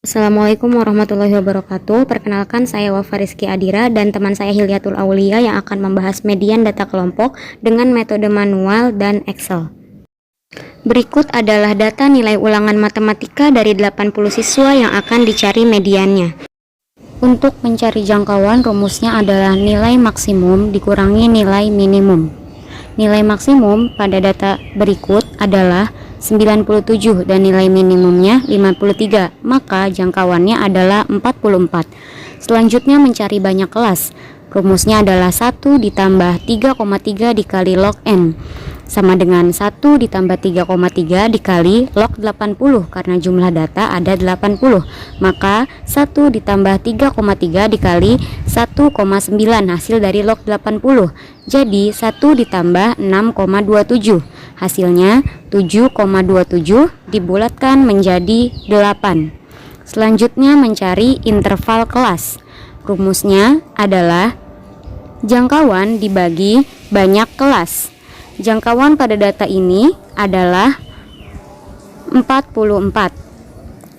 Assalamualaikum warahmatullahi wabarakatuh. Perkenalkan, saya Wafa Rizky Adira dan teman saya Hilyatul Aulia yang akan membahas median data kelompok dengan metode manual dan Excel. Berikut adalah data nilai ulangan matematika dari 80 siswa yang akan dicari mediannya. Untuk mencari jangkauan, rumusnya adalah nilai maksimum dikurangi nilai minimum. Nilai maksimum pada data berikut adalah 97 dan nilai minimumnya 53, maka jangkauannya adalah 44. Selanjutnya mencari banyak kelas. Rumusnya adalah 1 ditambah 3,3 dikali log n sama dengan 1 ditambah 3,3 dikali log 80 karena jumlah data ada 80. Maka 1 ditambah 3,3 dikali 1,9 hasil dari log 80. Jadi 1 ditambah 6,27. Hasilnya 7,27 dibulatkan menjadi 8. Selanjutnya mencari interval kelas. Rumusnya adalah jangkauan dibagi banyak kelas. Jangkauan pada data ini adalah 44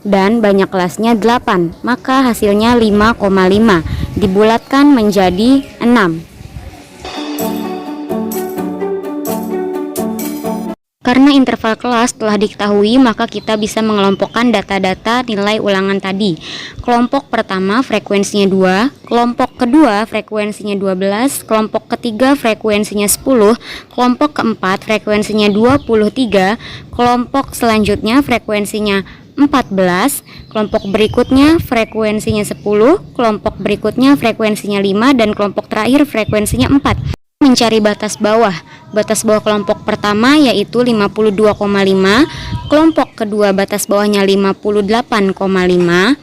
dan banyak kelasnya 8, maka hasilnya 5,5 dibulatkan menjadi 6. Karena interval kelas telah diketahui, maka kita bisa mengelompokkan data-data nilai ulangan tadi. Kelompok pertama frekuensinya 2, kelompok kedua frekuensinya 12, kelompok ketiga frekuensinya 10, kelompok keempat frekuensinya 23, kelompok selanjutnya frekuensinya 14, kelompok berikutnya frekuensinya 10, kelompok berikutnya frekuensinya 5, dan kelompok terakhir frekuensinya 4. Mencari batas bawah. Batas bawah kelompok pertama yaitu 52,5, kelompok kedua batas bawahnya 58,5,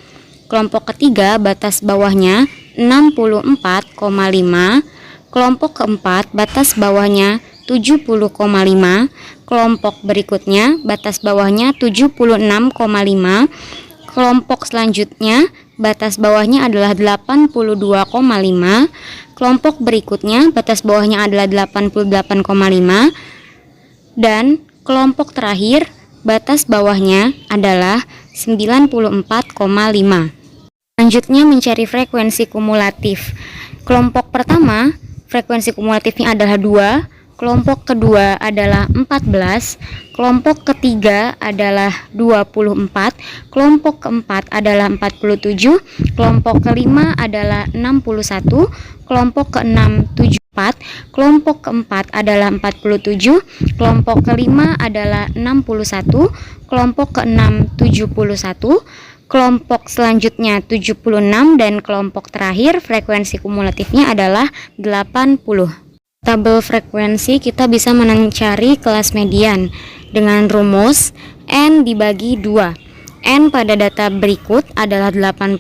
kelompok ketiga batas bawahnya 64,5, kelompok keempat batas bawahnya 70,5, kelompok berikutnya batas bawahnya 76,5, kelompok selanjutnya batas bawahnya adalah 82,5, kelompok berikutnya batas bawahnya adalah 88,5, dan kelompok terakhir batas bawahnya adalah 94,5. Selanjutnya mencari frekuensi kumulatif. Kelompok pertama frekuensi kumulatifnya adalah 2, kelompok kedua adalah 14, kelompok ketiga adalah 24, kelompok keempat adalah 47, kelompok kelima adalah 61, kelompok keenam 74, kelompok keempat adalah 47, kelompok kelima adalah 61, kelompok keenam 71, kelompok selanjutnya 76, dan kelompok terakhir frekuensi kumulatifnya adalah 80. Tabel frekuensi kita bisa mencari kelas median dengan rumus N dibagi 2. N pada data berikut adalah 80,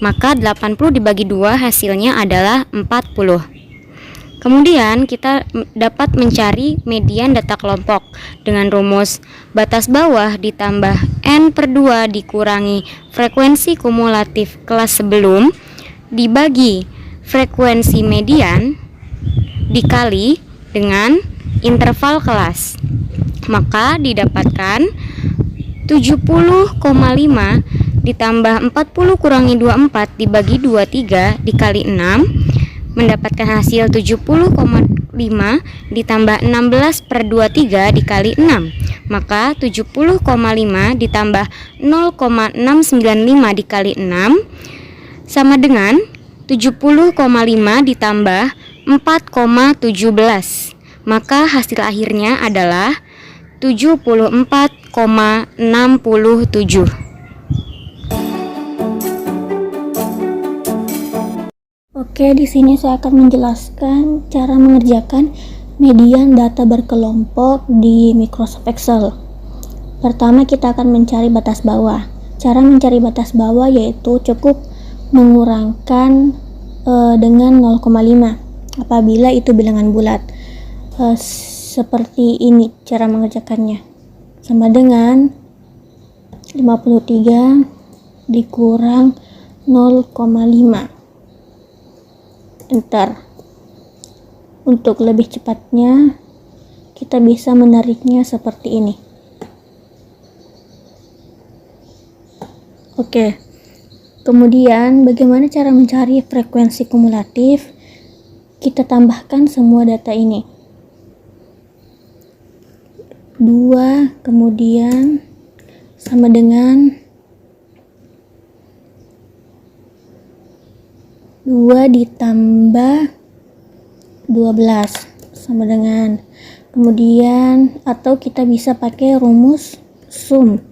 maka 80 dibagi 2 hasilnya adalah 40. Kemudian kita dapat mencari median data kelompok dengan rumus batas bawah ditambah N per 2 dikurangi frekuensi kumulatif kelas sebelum dibagi frekuensi median dikali dengan interval kelas, maka didapatkan 70,5 ditambah 40 kurangi 24 dibagi 23 dikali 6 mendapatkan hasil 70,5 ditambah 16 per 23 dikali 6, maka 70,5 ditambah 0,695 dikali 6 sama dengan 70,5 ditambah 4,17, maka hasil akhirnya adalah 74,67. Oke, di sini saya akan menjelaskan cara mengerjakan median data berkelompok di Microsoft Excel. Pertama, kita akan mencari batas bawah. Cara mencari batas bawah yaitu cukup mengurangkan dengan 0,5 apabila itu bilangan bulat. Seperti ini cara mengerjakannya, sama dengan 53 dikurang 0,5. Enter. Untuk lebih cepatnya kita bisa menariknya seperti ini. Oke, kemudian bagaimana cara mencari frekuensi kumulatif? Kita tambahkan semua data ini. 2 kemudian sama dengan 2 ditambah 12 sama dengan, kemudian atau kita bisa pakai rumus sum.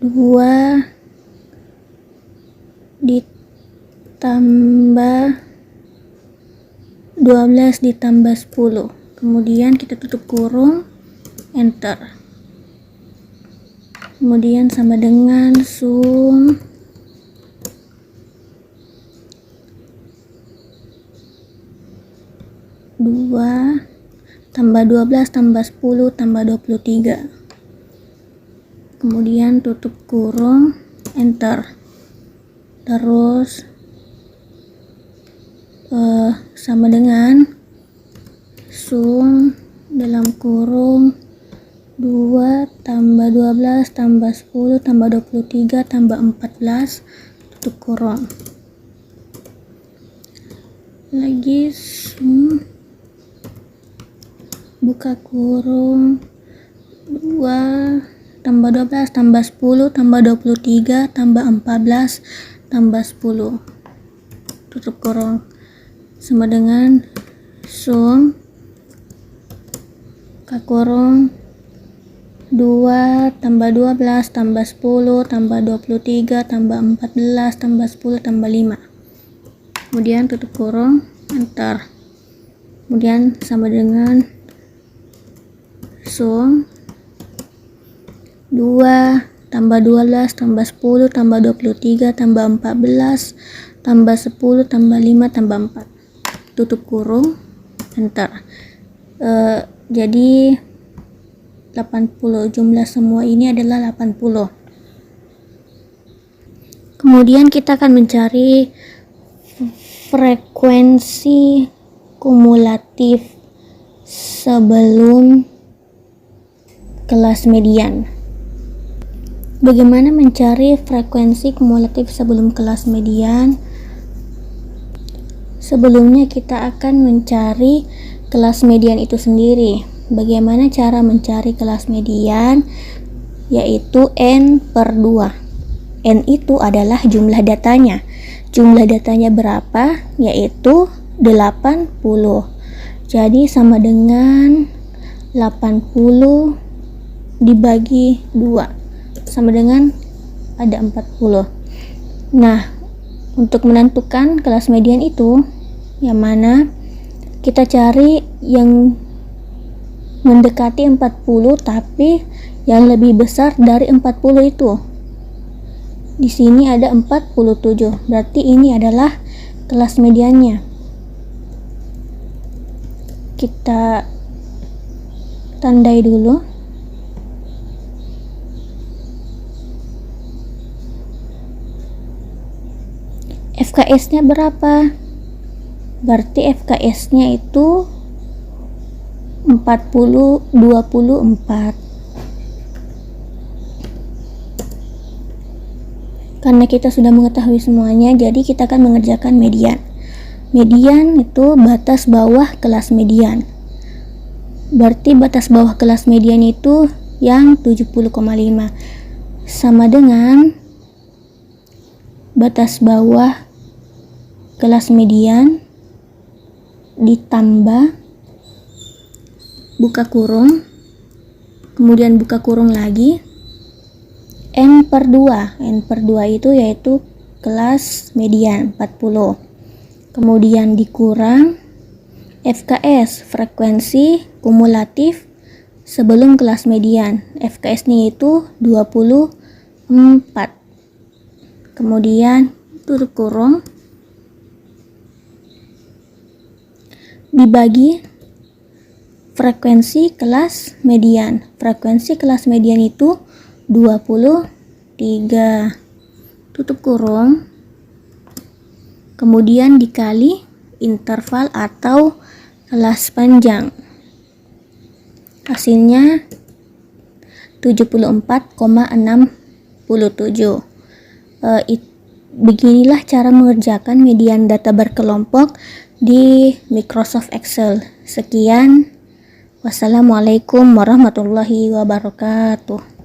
2 ditambah 12 ditambah 10, kemudian kita tutup kurung, enter, kemudian sama dengan sum 2 tambah 12 tambah 10 tambah 23, kemudian tutup kurung, enter, terus sama dengan sum dalam kurung 2 tambah 12 tambah 10 tambah 23 tambah 14, tutup kurung lagi, sum buka kurung 2 tambah 12 tambah 10 tambah 23 tambah 14 tambah 10, tutup kurung sama dengan sum buka kurung 2 tambah 12 tambah 10 tambah 23 tambah 14 tambah 10 tambah 5, kemudian tutup kurung, enter, kemudian sama dengan sum 2 tambah 12 tambah 10 tambah 23 tambah 14 tambah 10 tambah 5 tambah 4, tutup kurung, enter. Jadi 80, jumlah semua ini adalah 80. Kemudian kita akan mencari frekuensi kumulatif sebelum kelas median. Bagaimana mencari frekuensi kumulatif sebelum kelas median? Sebelumnya kita akan mencari kelas median itu sendiri. Bagaimana cara mencari kelas median? Yaitu N/2. N itu adalah jumlah datanya. Jumlah datanya berapa? Yaitu 80. Jadi sama dengan 80 dibagi 2 sama dengan ada 40. Nah, untuk menentukan kelas median itu yang mana, kita cari yang mendekati 40 tapi yang lebih besar dari 40 itu. Di sini ada 47, berarti ini adalah kelas mediannya. Kita tandai dulu. FKS-nya berapa? Berarti FKS-nya itu 24. Karena kita sudah mengetahui semuanya, jadi kita akan mengerjakan median. Median itu batas bawah kelas median. Berarti batas bawah kelas median itu yang 70,5 sama dengan batas bawah kelas median ditambah buka kurung, kemudian buka kurung lagi N/2. N/2 itu yaitu kelas median 40, kemudian dikurang FKS, frekuensi kumulatif sebelum kelas median. FKS-nya itu 24, kemudian tutup kurung dibagi frekuensi kelas median. Frekuensi kelas median itu 23, tutup kurung, kemudian dikali interval atau kelas panjang. Hasilnya 74,67. Beginilah cara mengerjakan median data berkelompok di Microsoft Excel. Sekian, wassalamualaikum warahmatullahi wabarakatuh.